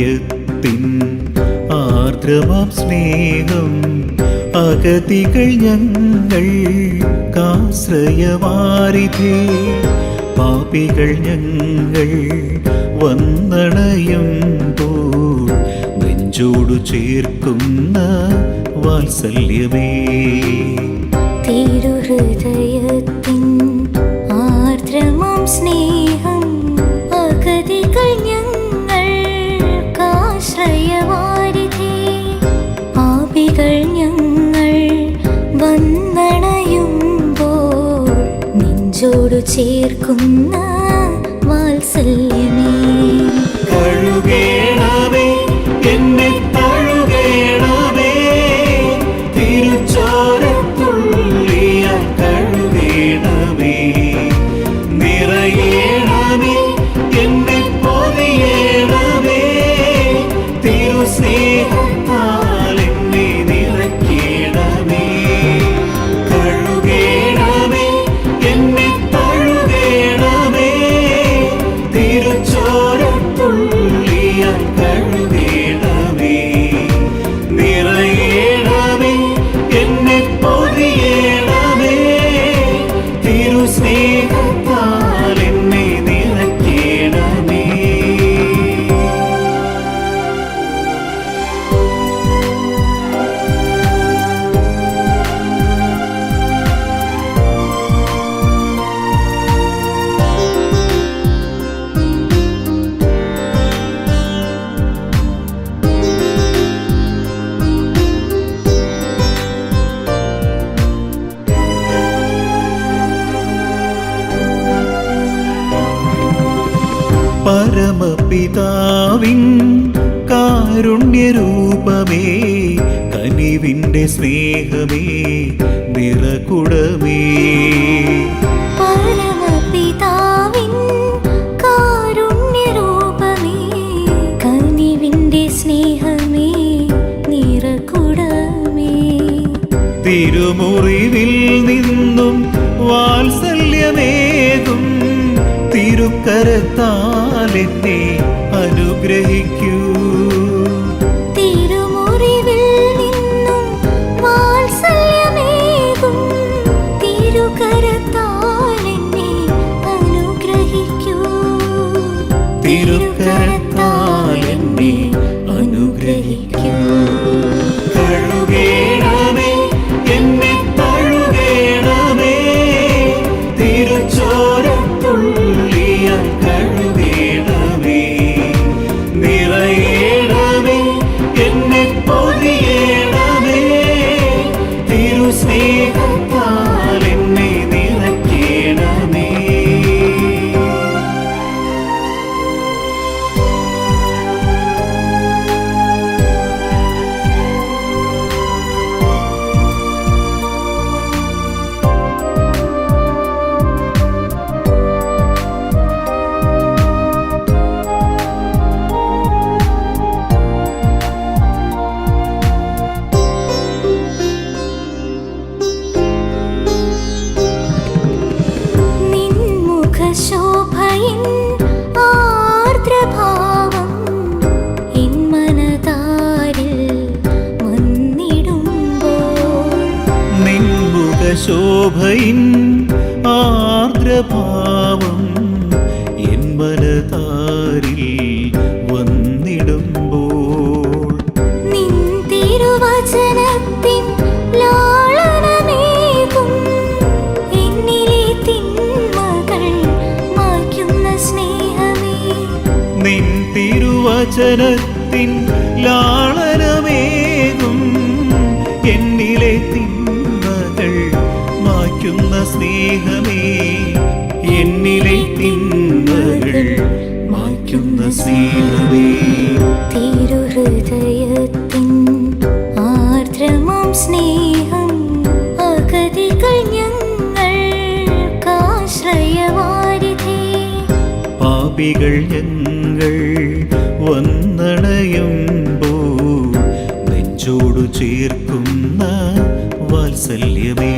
കാരുണ്യത്തിൻ ആർദ്രമാം സ്നേഹം അഗതികൾ ഞങ്ങൾക്കാശ്രയവാരിധേ പാപികൾ ഞങ്ങൾ വന്നണയുമ്പോൾ നെഞ്ചോടു ചേർക്കുന്ന വാത്സല്യമേ തിരുഹൃദയത്തിൻ ആർദ്രമാം സ്നേഹം അഗതികൾ ഞങ്ങൾക്കാശ്രയവാരിധേ പാപികൾ ഞങ്ങൾ വന്നണയുമ്പോൾ നെഞ്ചോടു ചേർക്കുന്ന വാത്സല്യമേ കഴുകേണമേ എന്നെ തഴുകേണമേ തിരുച്ചോരത്തുള്ളിയാൽ കഴുകേണമേ നിറയേണമേ എന്നെ പൊതിയേണമേ തിരുസ്നേഹത്താൽ എന്നെ നിറയ്ക്കേണമേ കഴുകേണമേ എന്നെ തഴുകേണമേ തിരുച്ചോരത്തുള്ളിയാൽ കഴുകേണമേ നിറയേണമേ എന്നെ പൊതിയേണമേ തിരുസ്നേഹത്താൽ എന്നെ നിറയ്ക്കേണമേ പരമപിതാവിൻ കാരുണ്യരൂപമേ കനിവിൻ്റെ സ്നേഹമേ നിറകുടമേ പരമപിതാവിൻ കാരുണ്യരൂപമേ കനിവിൻ്റെ സ്നേഹമേ നിറകുടമേ തിരുമുറിവിൽ നിന്നും വാത്സല്യമേകും തിരുക്കരത്താൽ എന്നെ അനുഗ്രഹിക്കൂ തിരുമുറിവിൽ നിന്നും വാത്സല്യമേകും തിരുകരത്താൽ എന്നെ അനുഗ്രഹിക്കൂ തിരുക്കരത്താൽ എന്നെ അനുഗ്രഹിക്കൂ കഴുകേണമേ എന്നെ തഴുകേണമേ തിരുച്ചോരത്തുള്ളിയാൽ കഴുകേണമേ നിറയേണമേ എന്നെ പൊതിയേണമേ തിരുസ്നേഹത്താൽ എന്നെ നിറയ്ക്കേണമേ ശോഭയിൻ ആർദ്രഭാവം എൻ മനതാരിൽ വന്നിടുമ്പോൾ നിൻമുഖശോഭയിൻ ആർദ്രഭാവം എൻ മനതാരിൽ വന്നിടുമ്പോൾ നിൻ തിരുവചനത്തിൻ ലാളനമേകും എന്നിലെ തിന്മകൾ മായ്ക്കുന്ന സ്നേഹമേ നിൻ തിരുവചനത്തിൻ ലാളനമേകും എന്നിലെ തിന്മകൾ മായ്ക്കുന്ന സ്നേഹമേ എന്നിലെ തിന്മകൾ മായ്ക്കുന്ന സ്നേഹമേ തിരുഹൃദയത്തിൻ ആർദ്രമാം സ്നേഹം അഗതികൾ ഞങ്ങൾക്കാശ്രയവാരിധേ പാപികൾ ഞങ്ങൾ വന്നണയുമ്പോൾ നെഞ്ചോടു ചേർക്കുന്ന വാത്സല്യമേ